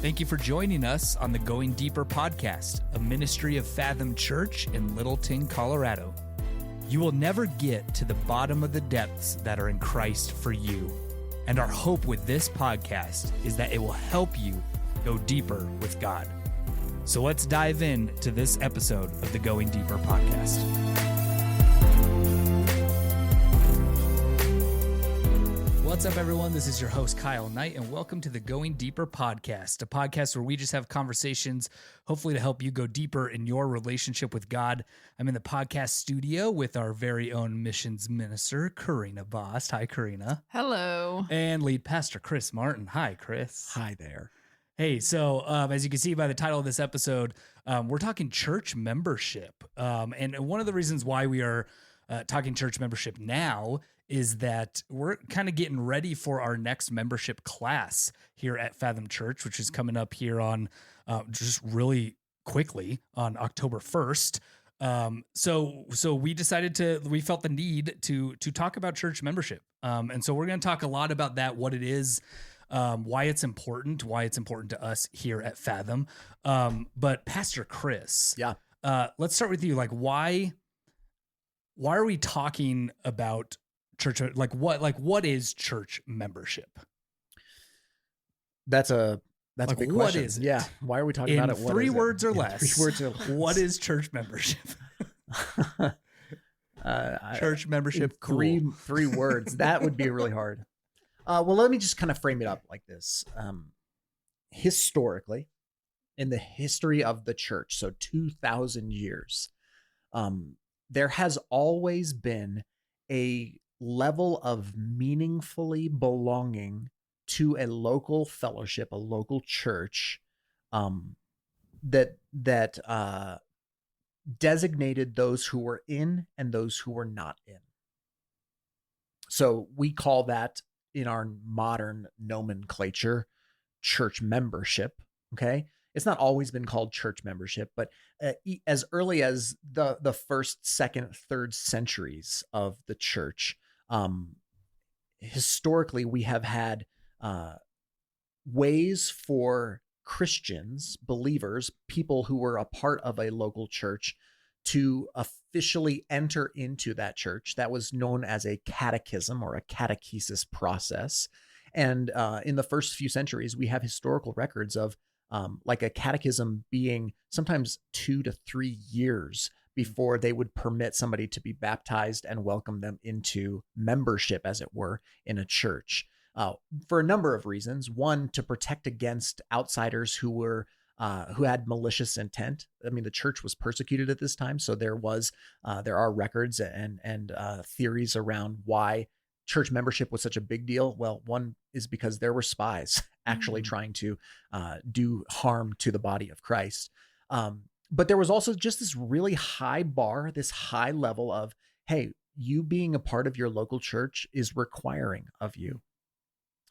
Thank you for joining us on the Going Deeper podcast, a ministry of Fathom Church in Littleton, Colorado. You will never get to the bottom of the depths that are in Christ for you. And our hope with this podcast is that it will help you go deeper with God. So let's dive in to this episode of the Going Deeper podcast. What's up, everyone? This is your host, Kyle Knight, and welcome to the Going Deeper podcast, a podcast where we just have conversations, hopefully to help you go deeper in your relationship with God. I'm in the podcast studio with our very own missions minister, Karina Bost. Hi, Karina. Hello. And lead pastor, Chris Martin. Hi, Chris. Hi there. Hey, so as you can see by the title of this episode, we're talking church membership. And one of the reasons why we are talking church membership now is that we're kind of getting ready for our next membership class here at Fathom Church, which is coming up here on just really quickly on October 1st. So we felt the need to talk about church membership. And so we're going to talk a lot about that, what it is, why it's important to us here at Fathom. But Pastor Chris, let's start with you. Like, why are we talking about church? What is church membership? That's a big question. What is it? Yeah. Why are we talking about it? In three words or less. 3 words or less. What is church membership? Church membership. Cool. Three words. That would be really hard. Well, let me just kind of frame it up like this. Historically, in the history of the church, so 2,000 years, there has always been a level of meaningfully belonging to a local fellowship, a local church, that designated those who were in and those who were not in. So we call that, in our modern nomenclature, church membership. Okay. It's not always been called church membership, but as early as the first, second, third centuries of the church, historically, we have had ways for Christians, believers, people who were a part of a local church to officially enter into that church. That was known as a catechism or a catechesis process. And in the first few centuries, we have historical records of like a catechism being sometimes 2 to 3 years before they would permit somebody to be baptized and welcome them into membership, as it were, in a church, for a number of reasons. One, to protect against outsiders who had malicious intent. I mean, the church was persecuted at this time, so there are records and theories around why church membership was such a big deal. Well, one is because there were spies actually trying to do harm to the body of Christ. But there was also just this really high bar, this high level of, hey, you being a part of your local church is requiring of you.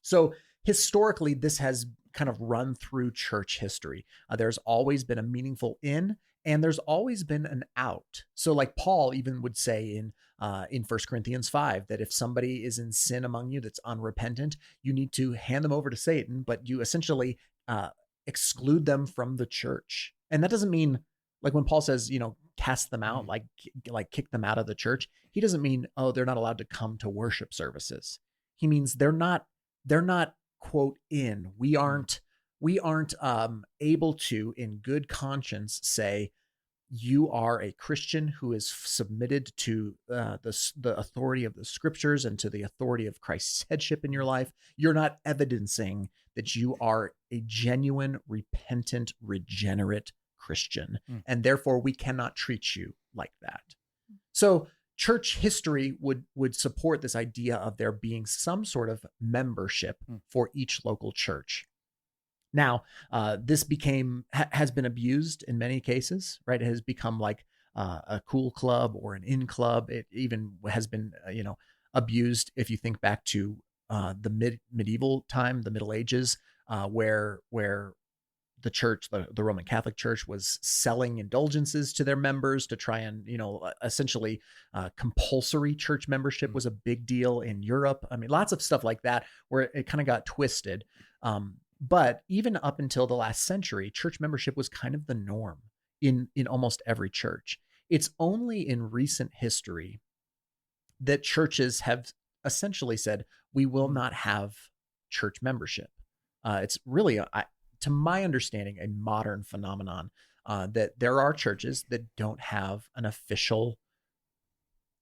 So historically, this has kind of run through church history. There's always been a meaningful in, and there's always been an out. So like Paul even would say in 1 Corinthians 5, that if somebody is in sin among you that's unrepentant, you need to hand them over to Satan, but you essentially exclude them from the church. And that doesn't mean, like when Paul says, cast them out, like kick them out of the church, he doesn't mean, oh, they're not allowed to come to worship services. He means they're not quote in. We aren't able to, in good conscience, say, you are a Christian who is submitted to the authority of the scriptures and to the authority of Christ's headship in your life. You're not evidencing that you are a genuine, repentant, regenerate Christian. And therefore, we cannot treat you like that. So church history would support this idea of there being some sort of membership for each local church. Now, this has been abused in many cases, right? It has become like a cool club or an in club. It even has been, abused if you think back to the medieval time, the Middle Ages, where the church, the Roman Catholic Church, was selling indulgences to their members to try and, essentially compulsory church membership was a big deal in Europe. I mean, lots of stuff like that where it kind of got twisted. But even up until the last century, church membership was kind of the norm in almost every church. It's only in recent history that churches have essentially said, we will not have church membership. It's really, to my understanding, a modern phenomenon that there are churches that don't have an official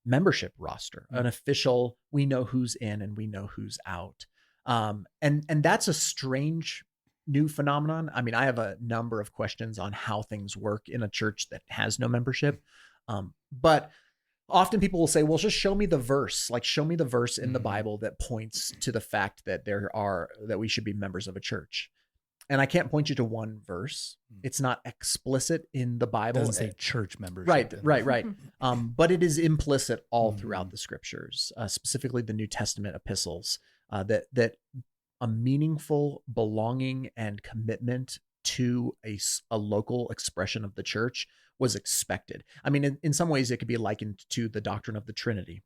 membership roster, an official, we know who's in and we know who's out. And that's a strange new phenomenon. I mean, I have a number of questions on how things work in a church that has no membership. But often people will say, well, just show me the verse, like show me the verse in the Bible that points to the fact that that we should be members of a church. And I can't point you to one verse. It's not explicit in the Bible. It doesn't say church membership. Right. But it is implicit all throughout the scriptures, specifically the New Testament epistles, that a meaningful belonging and commitment to a local expression of the church was expected. I mean, in some ways, it could be likened to the doctrine of the Trinity.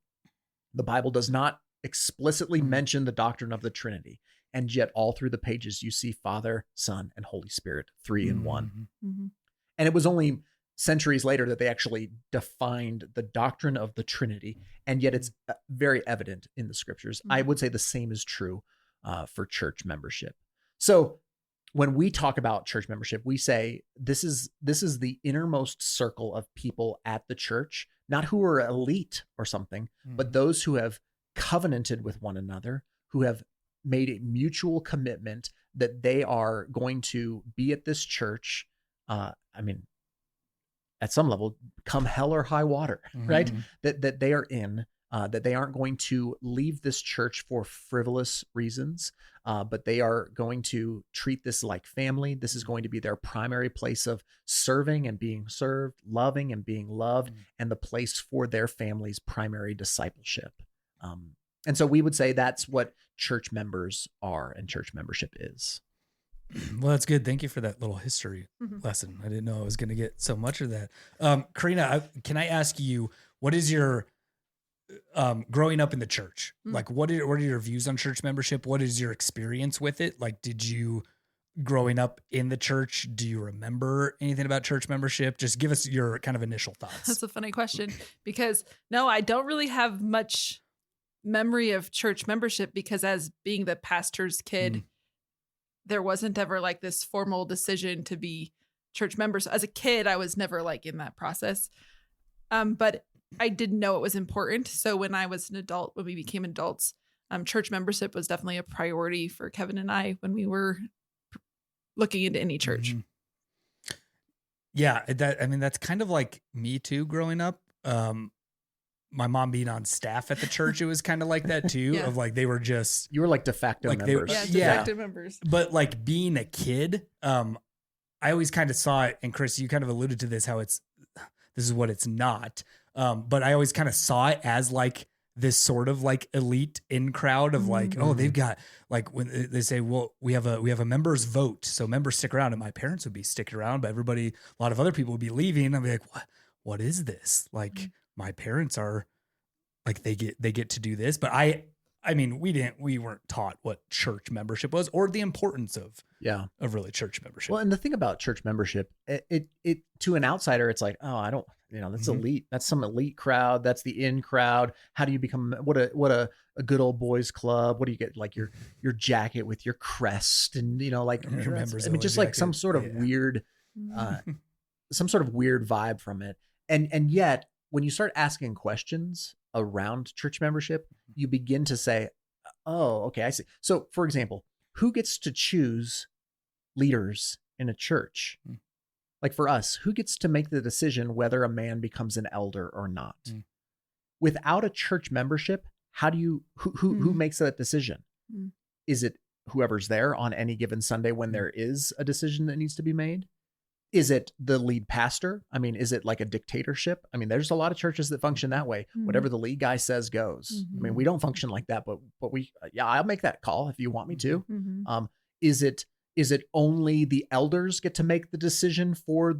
The Bible does not explicitly mention the doctrine of the Trinity. And yet all through the pages, you see Father, Son, and Holy Spirit, 3 in 1. And it was only centuries later that they actually defined the doctrine of the Trinity. And yet it's very evident in the scriptures. I would say the same is true for church membership. So when we talk about church membership, we say this is the innermost circle of people at the church, not who are elite or something, but those who have covenanted with one another, who have made a mutual commitment that they are going to be at this church. I mean, at some level, come hell or high water, right? That they are in, that they aren't going to leave this church for frivolous reasons, but they are going to treat this like family. This is going to be their primary place of serving and being served, loving and being loved, and the place for their family's primary discipleship. And so we would say that's what church members are and church membership is. Well, that's good. Thank you for that little history lesson. I didn't know I was going to get so much of that. Karina, can I ask you, what is your growing up in the church? Like, what are your views on church membership? What is your experience with it? Like, did you, growing up in the church, do you remember anything about church membership? Just give us your kind of initial thoughts. That's a funny question because no, I don't really have much memory of church membership because as being the pastor's kid, there wasn't ever like this formal decision to be church members. As a kid, I was never like in that process. But I didn't know it was important. So when I was an adult, when we became adults, church membership was definitely a priority for Kevin and I when we were looking into any church. Yeah, that's kind of like me too growing up. My mom being on staff at the church, it was kind of like that too. Of like, they were just, you were like de facto like members. De facto members. But like being a kid, I always kind of saw it. And Chris, you kind of alluded to this, how this is what it's not. But I always kind of saw it as like this sort of like elite in crowd of like, oh, they've got like, when they say, well, we have a members vote. So members stick around, and my parents would be sticking around, but a lot of other people would be leaving. I'd be like, what is this? Like, my parents are like, they get to do this, but I mean, we weren't taught what church membership was or the importance of really church membership. Well, and the thing about church membership, it to an outsider, it's like, oh, I don't, that's elite. That's some elite crowd. That's the in crowd. How do you become, what a good old boys club? What do you get? Like your jacket with your crest and, like, just like some sort of weird, some sort of weird vibe from it. And yet when you start asking questions around church membership, you begin to say, oh, okay, I see. So for example, who gets to choose leaders in a church? Like for us, who gets to make the decision whether a man becomes an elder or not? Without a church membership, how do you, who makes that decision? Is it whoever's there on any given Sunday when there is a decision that needs to be made? Is it the lead pastor? I mean, is it like a dictatorship? I mean, there's a lot of churches that function that way. Whatever the lead guy says goes. I mean, we don't function like that, but we, I'll make that call if you want me to. Is it only the elders get to make the decision for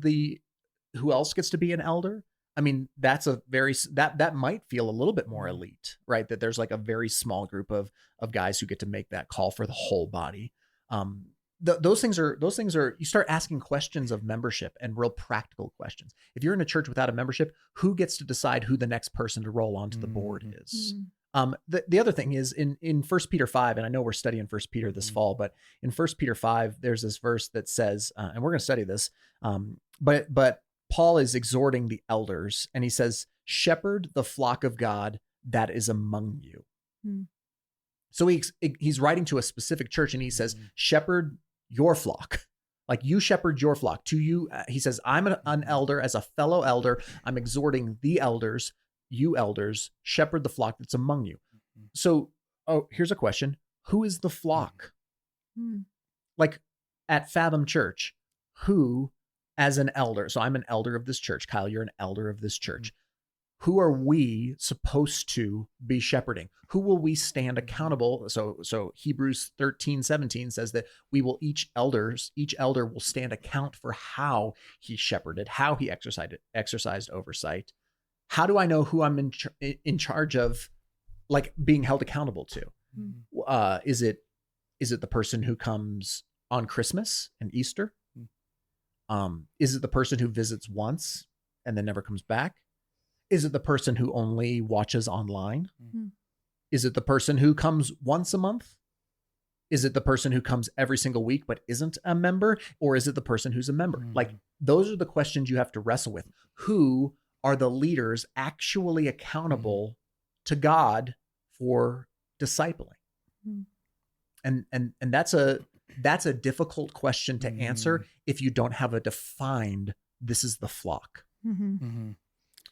who else gets to be an elder? I mean, that's that might feel a little bit more elite, right? That there's like a very small group of guys who get to make that call for the whole body. those things are, you start asking questions of membership and real practical questions. If you're in a church without a membership, who gets to decide who the next person to roll onto the board is? The other thing is in 1 Peter 5, and I know we're studying 1 Peter this fall, but in 1 Peter 5, there's this verse that says, and we're going to study this, but Paul is exhorting the elders, and he says, shepherd the flock of God that is among you. So he's writing to a specific church, and he says, shepherd your flock. Like, you shepherd your flock. To you, he says, I'm an elder, as a fellow elder. I'm exhorting the elders, you elders, shepherd the flock that's among you. So, here's a question. Who is the flock? Like, at Fathom Church, who, as an elder, so I'm an elder of this church. Kyle, you're an elder of this church. Who are we supposed to be shepherding? Who will we stand accountable? So Hebrews 13:17 says that we will each elder will stand account for how he shepherded, how he exercised oversight. How do I know who I'm in charge of, like, being held accountable to? Is it the person who comes on Christmas and Easter? Is it the person who visits once and then never comes back? Is it the person who only watches online? Is it the person who comes once a month? Is it the person who comes every single week but isn't a member? Or is it the person who's a member? Like, those are the questions you have to wrestle with. Who are the leaders actually accountable to God for discipling? And that's a difficult question to answer if you don't have a defined, this is the flock.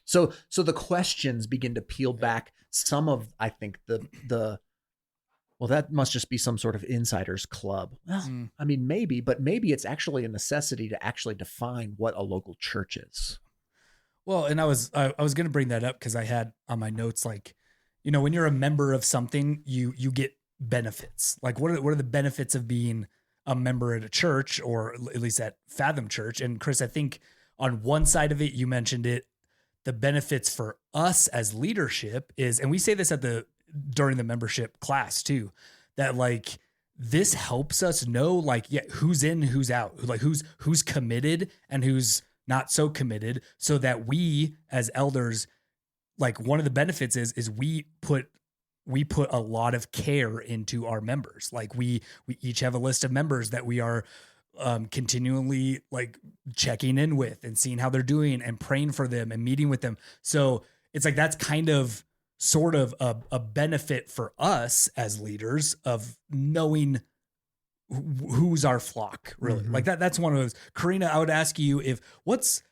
So the questions begin to peel back some of, I think, the well, that must just be some sort of insider's club. Well, I mean, maybe, but maybe it's actually a necessity to actually define what a local church is. Well, and I was going to bring that up because I had on my notes, like, you know, when you're a member of something, you get benefits. Like, what are the benefits of being a member at a church, or at least at Fathom Church? And Chris, I think on one side of it, you mentioned it, the benefits for us as leadership is, and we say this during the membership class too, that, like, this helps us know, like, who's in, who's out, like who's committed and who's not so committed, so that we as elders, like, one of the benefits is we put a lot of care into our members. Like, we each have a list of members that we are continually, like, checking in with and seeing how they're doing and praying for them and meeting with them. So it's like, that's kind of sort of a benefit for us as leaders of knowing who's our flock, really. Like, that's one of those. Karina, I would ask you, if what's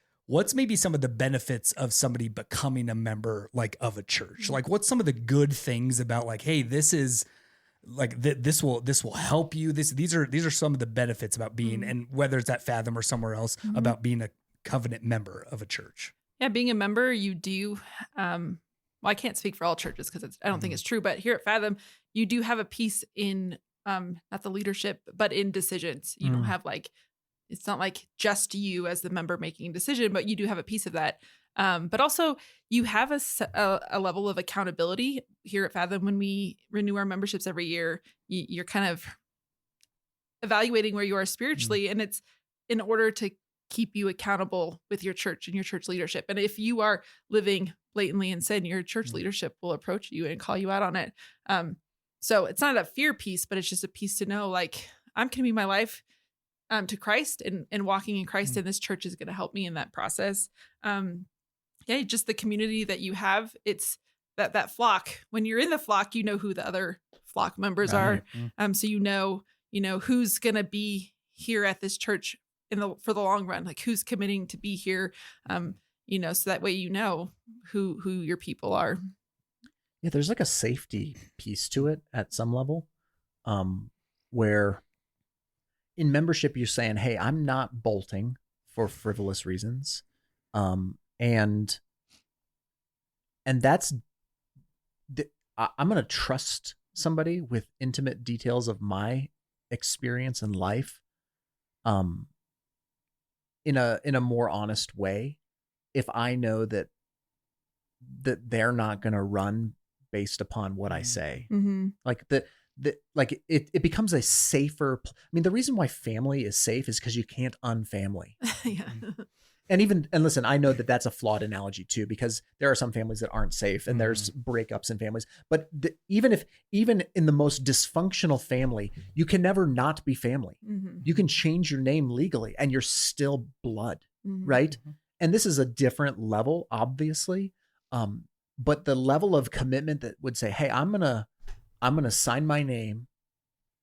maybe some of the benefits of somebody becoming a member, like, of a church? Like, what's some of the good things about, like, hey, this is, like, this will help you. These are some of the benefits about being, and whether it's at Fathom or somewhere else, about being a covenant member of a church. Yeah, being a member, you do. Well, I can't speak for all churches because I don't think it's true, but here at Fathom, you do have a piece in not the leadership, but in decisions. You don't have, like, it's not like just you as the member making a decision, but you do have a piece of that. But also, you have a level of accountability here at Fathom. When we renew our memberships every year, you're kind of evaluating where you are spiritually, and it's in order to keep you accountable with your church and your church leadership. And if you are living blatantly in sin, your church leadership will approach you and call you out on it. So it's not a fear piece, but it's just a piece to know, like, I'm committing my life to Christ, and walking in Christ, and this church is going to help me in that process. Just the community that you have, it's that flock. When you're in the flock, you know who the other flock members are. So you know who's going to be here at this church for the long run, like, who's committing to be here. So that way, you know who your people are. Yeah, there's like a safety piece to it at some level, where in membership you're saying, hey, I'm not bolting for frivolous reasons. And that's, I'm going to trust somebody with intimate details of my experience in life, in a more honest way, if I know that they're not going to run based upon what I say. Like, it becomes a safer. I mean, the reason why family is safe is because you can't unfamily. Yeah. And listen, I know that that's a flawed analogy too, because there are some families that aren't safe and there's breakups in families. But even in the most dysfunctional family, you can never not be family. You can change your name legally and you're still blood, right? And this is a different level, obviously. But the level of commitment that would say, hey, I'm gonna sign my name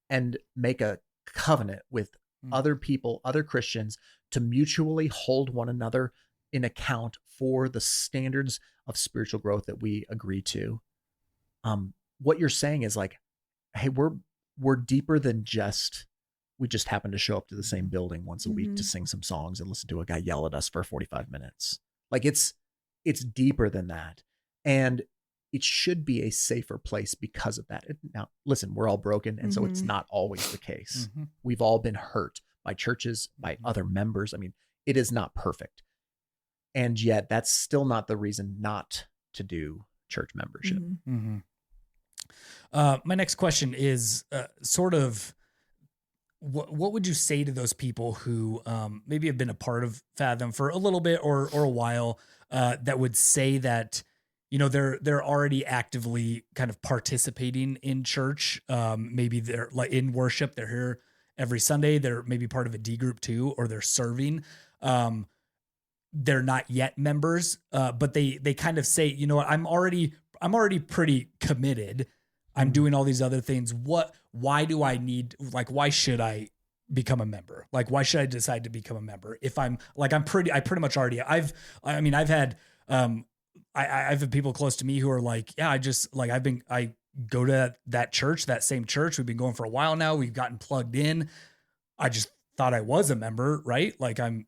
and make a covenant with other people, other Christians, to mutually hold one another in account for the standards of spiritual growth that we agree to. What you're saying is like, hey, we're deeper than we just happen to show up to the same building once a week to sing some songs and listen to a guy yell at us for 45 minutes. Like it's deeper than that. And it should be a safer place because of that. Now, listen, we're all broken. And so it's not always the case. We've all been hurt by churches, by other members. I mean, it is not perfect. And yet that's still not the reason not to do church membership. My next question is sort of, what would you say to those people who maybe have been a part of Fathom for a little bit or a while that would say that, they're already actively kind of participating in church. Maybe they're like in worship, they're here every Sunday. They're maybe part of a D group too, or they're serving. They're not yet members, but they kind of say, you know what, I'm already pretty committed. I'm doing all these other things. Why do I need, why should I become a member? Like, why should I decide to become a member? If I pretty much already, I've had people close to me who are like, yeah, I go to that church, that same church. We've been going for a while now. We've gotten plugged in. I just thought I was a member, right? Like I'm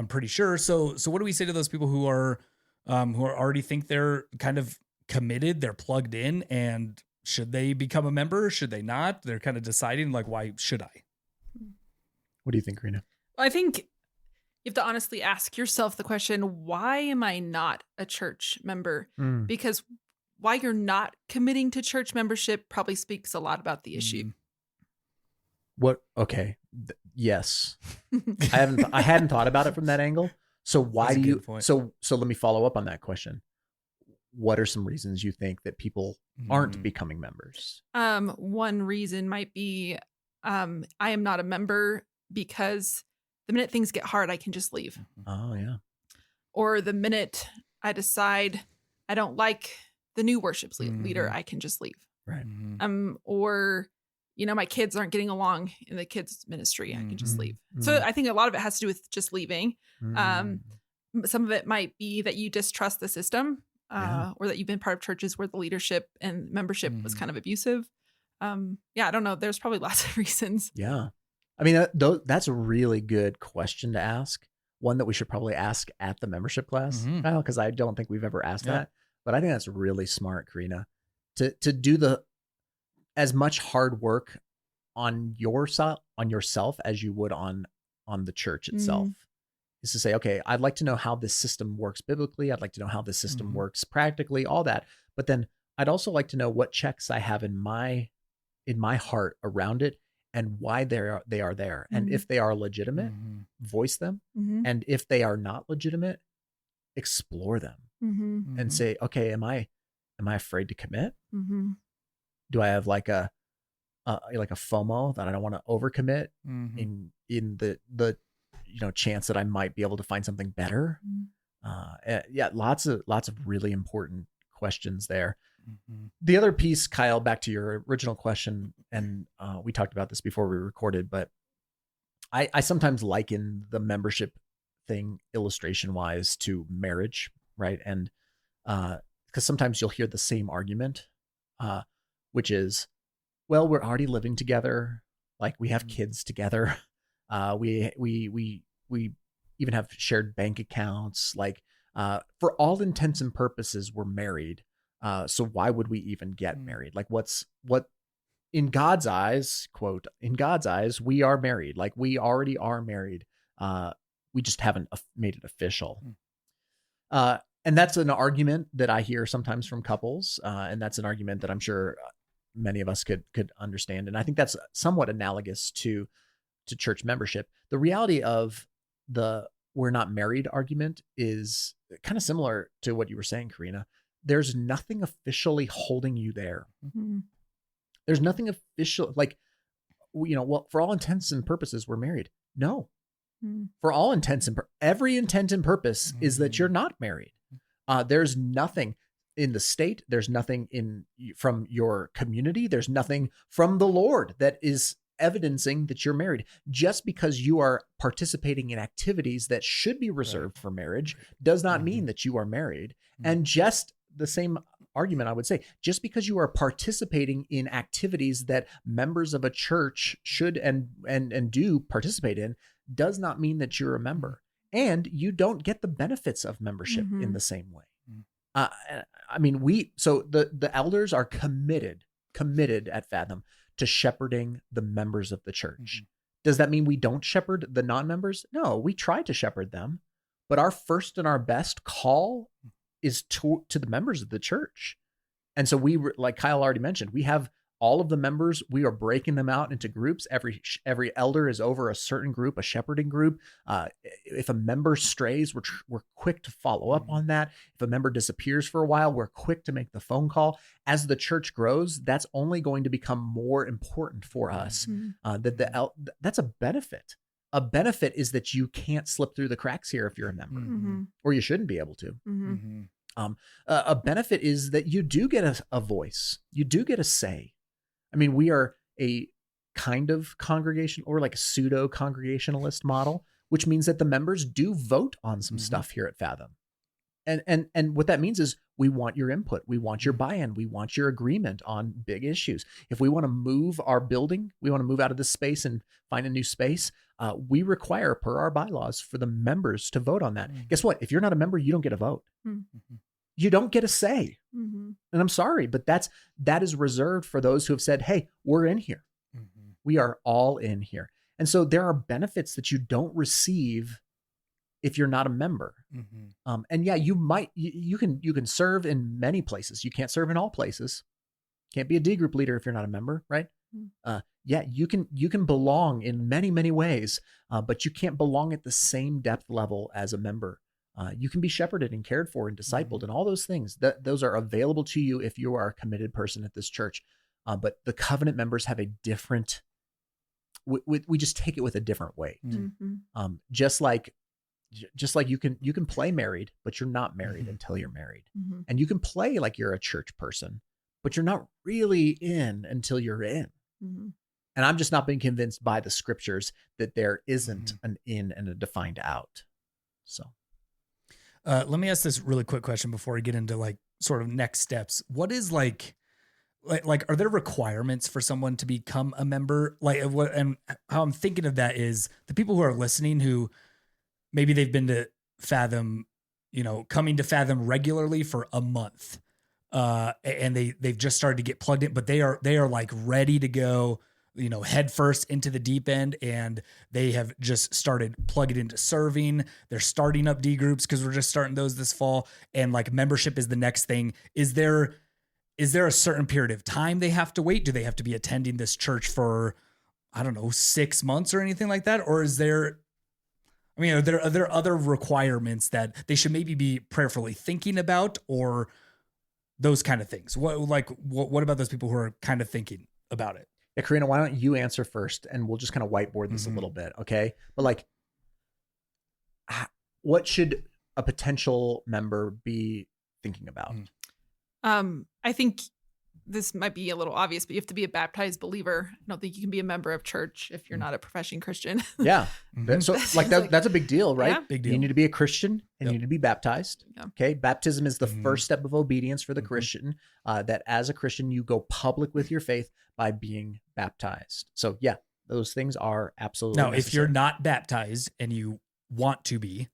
pretty sure. So what do we say to those people who are already think they're kind of committed, they're plugged in, and should they become a member? Should they not? They're kind of deciding like, why should I? What do you think, Rena? I think you have to honestly ask yourself the question, why am I not a church member? Because why you're not committing to church membership probably speaks a lot about the issue. What? Okay. Yes. I hadn't thought about it from that angle. So why do you, so let me follow up on that question. What are some reasons you think that people aren't becoming members? One reason might be, I am not a member because the minute things get hard, I can just leave. Oh yeah. Or the minute I decide I don't like the new worship leader, I can just leave. Right. Or, my kids aren't getting along in the kids ministry, I can just leave. So I think a lot of it has to do with just leaving. Some of it might be that you distrust the system, or that you've been part of churches where the leadership and membership was kind of abusive. I don't know. There's probably lots of reasons. Yeah. I mean, that's a really good question to ask. One that we should probably ask at the membership class, because I don't think we've ever asked that. But I think that's really smart, Karina, to do as much hard work on yourself as you would on the church itself. Is to say, okay, I'd like to know how this system works biblically. I'd like to know how this system works practically, all that. But then I'd also like to know what checks I have in my heart around it and why they are there. And if they are legitimate, voice them. And if they are not legitimate, explore them and say, okay, am I afraid to commit? Do I have like a FOMO that I don't want to overcommit in the chance that I might be able to find something better? Lots of really important questions there. The other piece, Kyle, back to your original question, and we talked about this before we recorded, but I sometimes liken the membership thing illustration wise to marriage, right? And because sometimes you'll hear the same argument, which is, well, we're already living together, like we have kids together, we even have shared bank accounts, like for all intents and purposes, we're married. So why would we even get married? Like what in God's eyes, quote, in God's eyes, we are married. Like we already are married. We just haven't made it official. And that's an argument that I hear sometimes from couples. And that's an argument that I'm sure many of us could understand. And I think that's somewhat analogous to church membership. The reality of the we're not married argument is kind of similar to what you were saying, Karina. There's nothing officially holding you there. Mm-hmm. There's nothing official, like, well, for all intents and purposes, we're married. No, for all intents and every intent and purpose is that you're not married. There's nothing in the state. There's nothing from your community. There's nothing from the Lord that is evidencing that you're married. Just because you are participating in activities that should be reserved for marriage does not mean that you are married. And just the same argument, I would say, just because you are participating in activities that members of a church should and do participate in does not mean that you're a member. And you don't get the benefits of membership in the same way. I mean, the elders are committed at Fathom to shepherding the members of the church. Does that mean we don't shepherd the non-members? No, we try to shepherd them, but our first and our best call is to the members of the church. And so we, like Kyle already mentioned, we have all of the members, we are breaking them out into groups. Every elder is over a certain group, a shepherding group. If a member strays, we're quick to follow up on that. If a member disappears for a while, we're quick to make the phone call. As the church grows, that's only going to become more important for us. That's a benefit. A benefit is that you can't slip through the cracks here if you're a member, or you shouldn't be able to. A benefit is that you do get a voice. You do get a say. I mean, we are a kind of congregation, or like a pseudo congregationalist model, which means that the members do vote on some stuff here at Fathom. And what that means is we want your input. We want your buy-in. We want your agreement on big issues. If we want to move our building, we want to move out of this space and find a new space, we require, per our bylaws, for the members to vote on that. Guess what? If you're not a member, you don't get a vote. You don't get a say. And I'm sorry, but that is reserved for those who have said, hey, we're in here. We are all in here. And so there are benefits that you don't receive if you're not a member. And yeah, you can serve in many places. You can't serve in all places. Can't be a D group leader if you're not a member, right? Yeah, you can belong in many, many ways, but you can't belong at the same depth level as a member. You can be shepherded and cared for and discipled and all those things. Those are available to you if you are a committed person at this church. But the covenant members have a different, we just take it with a different weight. Just like you can play married, but you're not married until you're married. And you can play like you're a church person, but you're not really in until you're in. And I'm just not being convinced by the scriptures that there isn't an in and a defined out. So. Let me ask this really quick question before we get into like sort of next steps. What is like are there requirements for someone to become a member? And how I'm thinking of that is the people who are listening who maybe they've been to Fathom, coming to Fathom regularly for a month, and they've just started to get plugged in, but they are like ready to go, head first into the deep end, and they have just started plugging into serving. They're starting up D groups because we're just starting those this fall, and like membership is the next thing. Is there a certain period of time they have to wait? Do they have to be attending this church for, I don't know, 6 months or anything like that? Or are there other requirements that they should maybe be prayerfully thinking about, or those kind of things? What about those people who are kind of thinking about it? Yeah, Karina, why don't you answer first, and we'll just kind of whiteboard this a little bit, okay? But like, what should a potential member be thinking about? I think this might be a little obvious, but you have to be a baptized believer. I don't think you can be a member of church if you're not a professing Christian. Yeah. So that's a big deal, right? Yeah. Big deal. You need to be a Christian and you need to be baptized. Yeah. Okay. Baptism is the first step of obedience for the Christian, that as a Christian, you go public with your faith by being baptized. So yeah, those things are absolutely necessary. If you're not baptized and you want to be,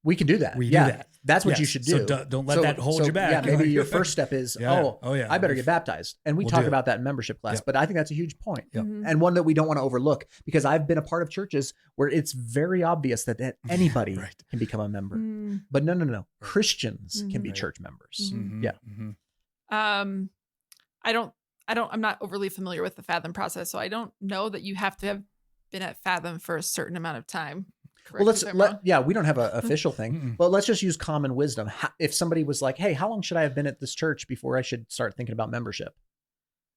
we can do that. We do that. That's what you should do. So don't let that hold you back. Yeah, maybe your first step is, I better get baptized. And we talk about that in membership class, but I think that's a huge point. And one that we don't want to overlook, because I've been a part of churches where it's very obvious that anybody can become a member. But no. Christians can be church members. Yeah. I'm not overly familiar with the Fathom process, so I don't know that you have to have been at Fathom for a certain amount of time. Well, we don't have an official thing, but let's just use common wisdom. If somebody was like, hey, how long should I have been at this church before I should start thinking about membership?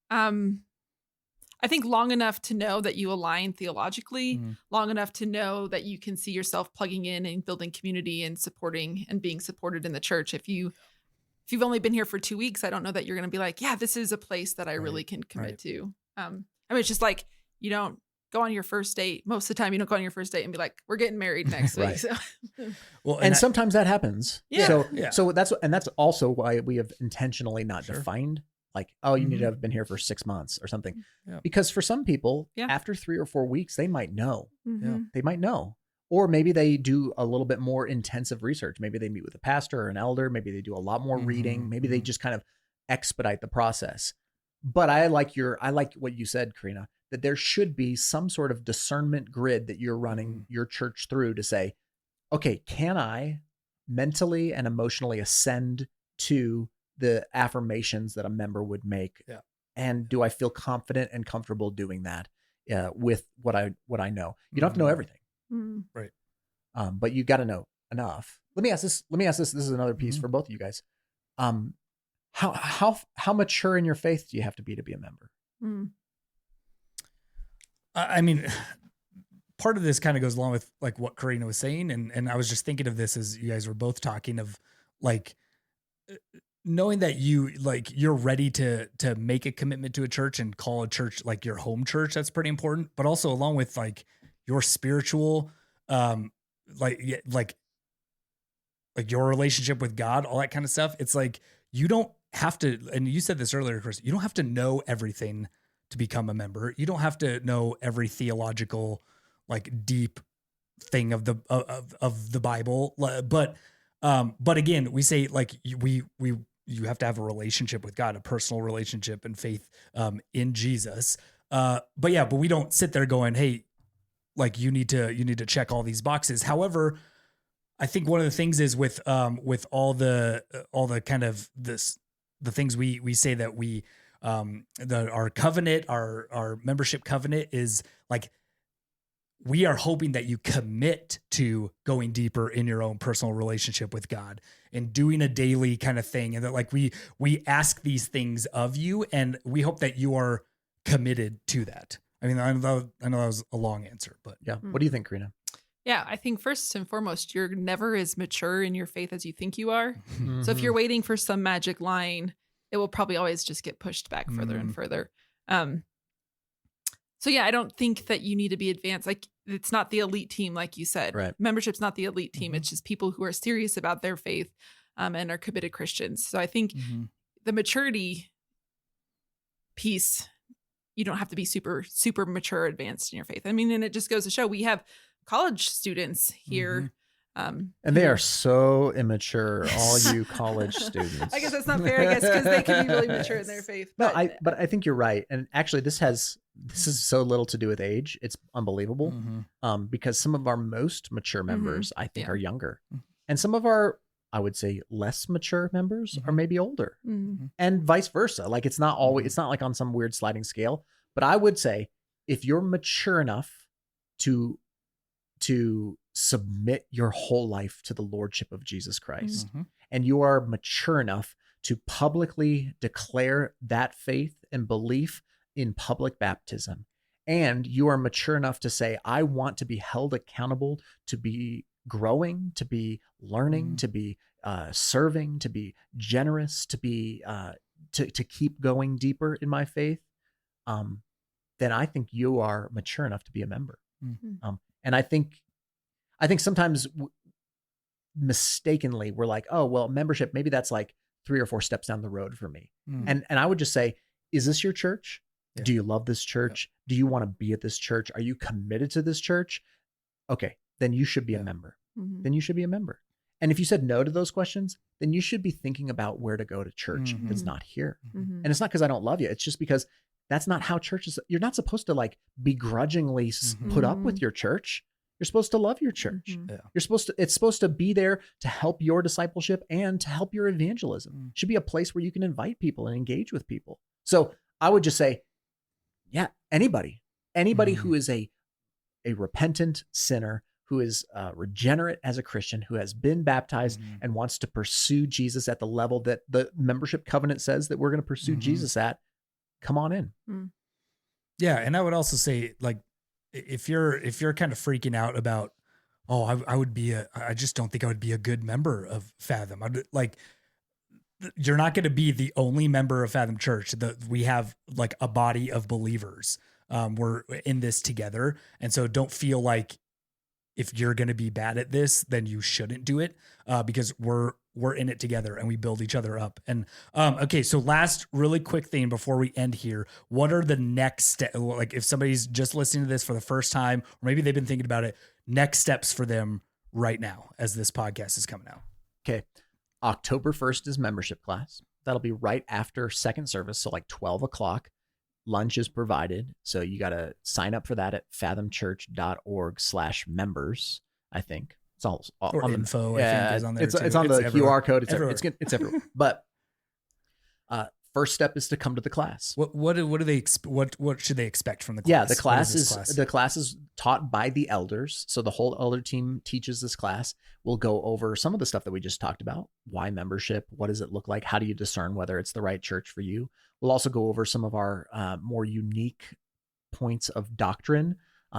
I think long enough to know that you align theologically, long enough to know that you can see yourself plugging in and building community and supporting and being supported in the church. If you've only been here for 2 weeks, I don't know that you're going to be like, yeah, this is a place that I really can commit to. I mean, it's just like, you don't go on your first date. Most of the time you don't go on your first date and be like, we're getting married next week. So. Well, and sometimes that happens. Yeah. So that's also why we have intentionally not defined like, oh, you need to have been here for 6 months or something. Yeah. Because for some people, after 3 or 4 weeks, they might know. They might know. Or maybe they do a little bit more intensive research. Maybe they meet with a pastor or an elder. Maybe they do a lot more reading. Maybe they just kind of expedite the process. But I like what you said, Karina, that there should be some sort of discernment grid that you're running your church through to say, okay, can I mentally and emotionally ascend to the affirmations that a member would make? Yeah. And do I feel confident and comfortable doing that with what I know? You don't have to know everything. Right. But you got to know enough. Let me ask this. This is another piece for both of you guys. How mature in your faith do you have to be a member? I mean, part of this kind of goes along with like what Karina was saying. And I was just thinking of this as you guys were both talking of like, knowing that you're ready to make a commitment to a church and call a church like your home church. That's pretty important. But also along with like your spiritual, like your relationship with God, all that kind of stuff. It's like, you don't have to, and you said this earlier, Chris, you don't have to know everything to become a member. You don't have to know every theological, like deep thing of the Bible. But again, we say like you have to have a relationship with God, a personal relationship and faith in Jesus. But we don't sit there going, hey, like you need to check all these boxes. However, I think one of the things is with all the kind of the things we say that we our covenant, our membership covenant is like, we are hoping that you commit to going deeper in your own personal relationship with God and doing a daily kind of thing. And that like we ask these things of you, and we hope that you are committed to that. I mean, I know that was a long answer, but yeah. What do you think, Karina? Yeah, I think first and foremost, you're never as mature in your faith as you think you are. So if you're waiting for some magic line, it will probably always just get pushed back further and further. So yeah, I don't think that you need to be advanced. Like, it's not the elite team, like you said. Right. Membership's not the elite team. It's just people who are serious about their faith and are committed Christians. So I think the maturity piece, you don't have to be super, super mature, advanced in your faith. I mean, and it just goes to show we have college students here. And they are so immature, all you college students. I guess that's not fair, I guess, because they can be really mature in their faith. But I think you're right. And actually this is so little to do with age. It's unbelievable. Because some of our most mature members, I think, are younger. And some of our, I would say, less mature members are maybe older. And vice versa. Like, it's not always, it's not like on some weird sliding scale. But I would say, if you're mature enough to submit your whole life to the lordship of Jesus Christ, and you are mature enough to publicly declare that faith and belief in public baptism, and you are mature enough to say, I want to be held accountable to be growing, to be learning, to be serving, to be generous, to be to keep going deeper in my faith, then I think you are mature enough to be a member. And I think sometimes mistakenly we're like, oh, well, membership, maybe that's like 3 or 4 steps down the road for me. And I would just say, is this your church? Yeah. Do you love this church? Do you want to be at this church? Are you committed to this church? Okay, then you should be a member. Then you should be a member. And if you said no to those questions, then you should be thinking about where to go to church that's not here. And it's not because I don't love you. It's just because that's not how church is. You're not supposed to like begrudgingly put up with your church. You're supposed to love your church. It's supposed to be there to help your discipleship and to help your evangelism. It should be a place where you can invite people and engage with people. So I would just say, yeah, anybody who Mhm. is a repentant sinner, who is regenerate as a Christian, who has been baptized Mhm. and wants to pursue Jesus at the level that the membership covenant says that we're going to pursue Mhm. Jesus at, come on in. Yeah, and I would also say, like, if you're kind of freaking out about, oh, I just don't think I would be a good member of Fathom. You're not going to be the only member of Fathom Church. We have like a body of believers. We're in this together, and so don't feel like if you're going to be bad at this, then you shouldn't do it, because we're in it together and we build each other up. And okay, so last really quick thing before we end here, what are the next steps? Like if somebody's just listening to this for the first time, or maybe they've been thinking about it, next steps for them right now as this podcast is coming out. Okay. October 1st is membership class. That'll be right after second service. So like 12 o'clock. Lunch is provided. So you got to sign up for that at fathomchurch.org/members. I think it's all Or on info, the, I think is on there. It's too. on the everywhere. QR code. It's everywhere. It's everywhere. But first step is to come to the class. What do they what should they expect from the class? Yeah, the What class is is this the class is taught by the elders. So the whole elder team teaches this class. We'll go over some of the stuff that we just talked about. Why membership? What does it look like? How do you discern whether it's the right church for you? We'll also go over some of our more unique points of doctrine,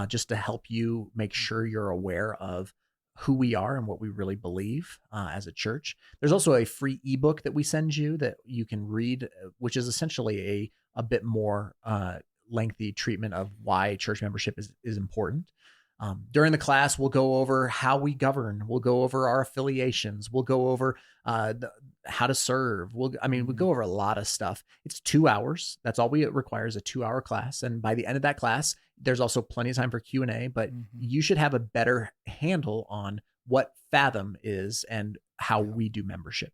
just to help you make sure you're aware of who we are and what we really believe as a church. There's also a free ebook that we send you that you can read, which is essentially a bit more lengthy treatment of why church membership is important. During the class, we'll go over how we govern. We'll go over our affiliations. We'll go over how to serve. We go over a lot of stuff. It's 2 hours. That's all it requires, a 2-hour class. And by the end of that class, there's also plenty of time for Q&A, but you should have a better handle on what Fathom is and how we do membership.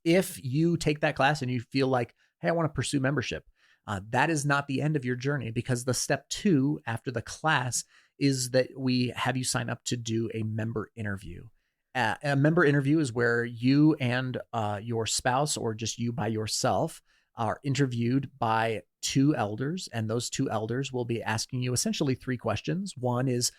If you take that class and you feel like, hey, I want to pursue membership, that is not the end of your journey, because the step 2 after the class is that we have you sign up to do a member interview. A member interview is where you and your spouse, or just you by yourself, are interviewed by 2 elders, and those 2 elders will be asking you essentially 3 questions. One is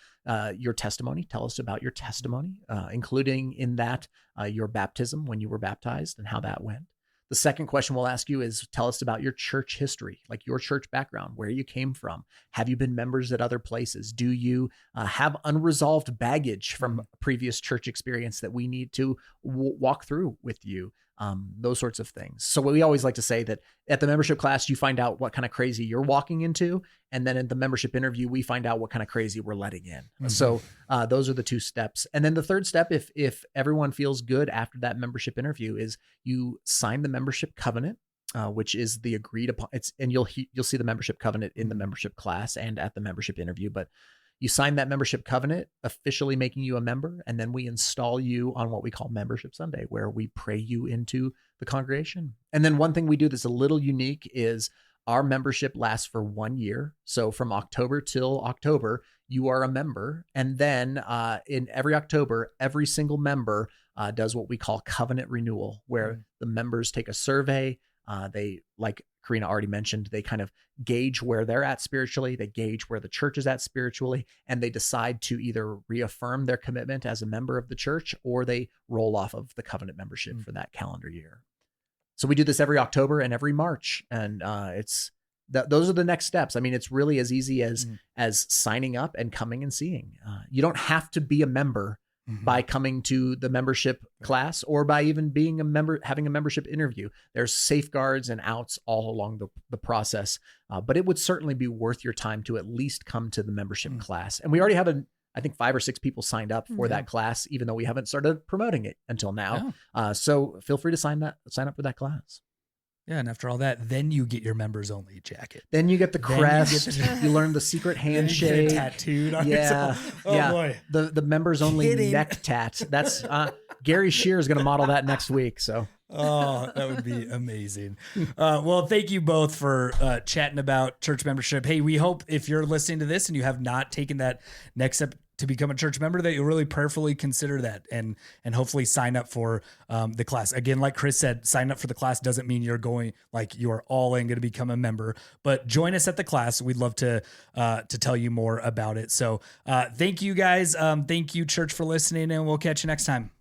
your testimony. Tell us about your testimony, including in that your baptism, when you were baptized and how that went. The second question we'll ask you is, tell us about your church history, like your church background, where you came from. Have you been members at other places? Do you have unresolved baggage from previous church experience that we need to walk through with you? Those sorts of things. So we always like to say that at the membership class, you find out what kind of crazy you're walking into. And then in the membership interview, we find out what kind of crazy we're letting in. So those are the 2 steps. And then the third step, if everyone feels good after that membership interview, is you sign the membership covenant, which is the agreed upon. You'll see the membership covenant in the membership class and at the membership interview, but you sign that membership covenant, officially making you a member, and then we install you on what we call Membership Sunday, where we pray you into the congregation. And then one thing we do that's a little unique is our membership lasts for 1 year. So from October till October, you are a member. And then in every October, every single member does what we call covenant renewal, where the members take a survey. They, like Karina already mentioned, they kind of gauge where they're at spiritually, they gauge where the church is at spiritually, and they decide to either reaffirm their commitment as a member of the church, or they roll off of the covenant membership for that calendar year. So we do this every October and every March, and those are the next steps. I mean, it's really as easy as signing up and coming and seeing. You don't have to be a member by coming to the membership class, or by even being a member, having a membership interview. There's safeguards and outs all along the process, but it would certainly be worth your time to at least come to the membership class. And we already have I think 5 or 6 people signed up for that class, even though we haven't started promoting it until now. So feel free to sign up for that class. Yeah, and after all that, then you get your members only jacket. Then you get the crest. You learn the secret handshake. You get it tattooed on yourself. Oh boy, the members only neck tat. That's Gary Shear is going to model that next week. So. Oh, that would be amazing. Well, thank you both for chatting about church membership. Hey, we hope if you're listening to this and you have not taken that next to become a church member, that you'll really prayerfully consider that and hopefully sign up for the class. Again, like Chris said, sign up for the class doesn't mean you're going, like you are all in going to become a member, but join us at the class. We'd love to tell you more about it. So thank you guys. Thank you, church, for listening, and we'll catch you next time.